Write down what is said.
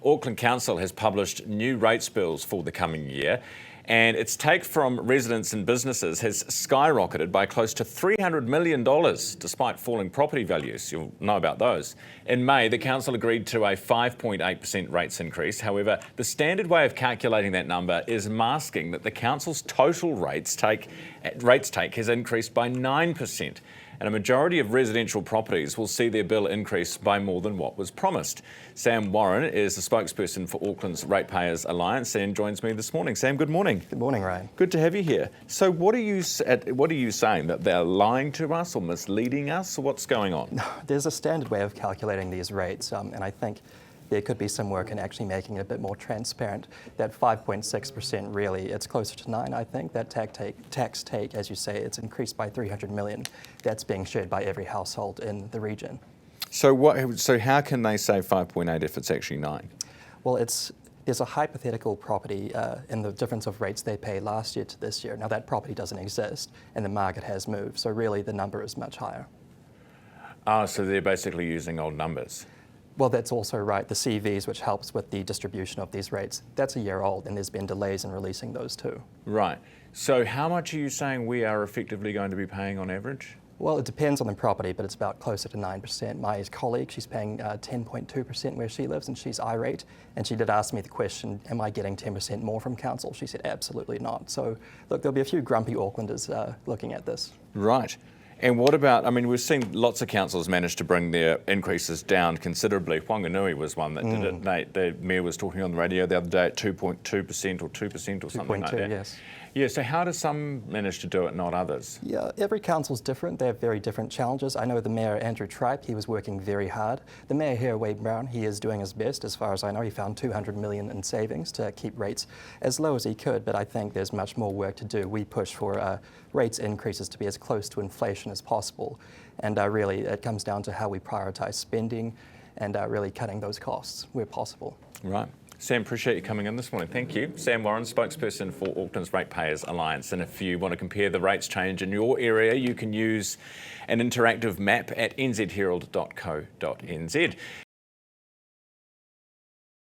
Auckland Council has published new rates bills for the coming year, and its take from residents and businesses has skyrocketed by close to $300 million, despite falling property values. You'll know about those. In May, the council agreed to a 5.8% rates increase. However, the standard way of calculating that number is masking that the council's total rates take has increased by 9%. And a majority of residential properties will see their bill increase by more than what was promised. Sam Warren is the spokesperson for Auckland's Ratepayers Alliance and joins me this morning. Sam, good morning. Good morning, Ryan. Good to have you here. So what are you saying, that they're lying to us or misleading us, or what's going on? No, there's a standard way of calculating these rates, and I think there could be some work in actually making it a bit more transparent. That 5.6% really, it's closer to 9, I think. That tax take, as you say, it's increased by 300 million. That's being shared by every household in the region. So how can they say 5.8 if it's actually 9? Well, there's a hypothetical property in the difference of rates they paid last year to this year. Now that property doesn't exist and the market has moved, so really the number is much higher. So they're basically using old numbers. Well, that's also right. The CVs, which helps with the distribution of these rates, that's a year old, and there's been delays in releasing those too. Right. So how much are you saying we are effectively going to be paying on average? Well, it depends on the property, but it's about closer to 9%. My colleague, she's paying 10.2% where she lives, and she's irate. And she did ask me the question, am I getting 10% more from council? She said, absolutely not. So, look, there'll be a few grumpy Aucklanders looking at this. Right. And what about, I mean, we've seen lots of councils manage to bring their increases down considerably. Whanganui was one that did it. Nate, the mayor was talking on the radio the other day at 2.2% or 2% or something like that. 2.2, yes. Yeah, so how do some manage to do it, not others? Yeah, every council's different. They have very different challenges. I know the mayor, Andrew Tripe, he was working very hard. The mayor here, Wade Brown, he is doing his best. As far as I know, he found 200 million in savings to keep rates as low as he could, but I think there's much more work to do. We push for rates increases to be as close to inflation as possible. And really, it comes down to how we prioritise spending and really cutting those costs where possible. Right. Sam, appreciate you coming in this morning. Thank you. Sam Warren, spokesperson for Auckland's Ratepayers Alliance. And if you want to compare the rates change in your area, you can use an interactive map at nzherald.co.nz.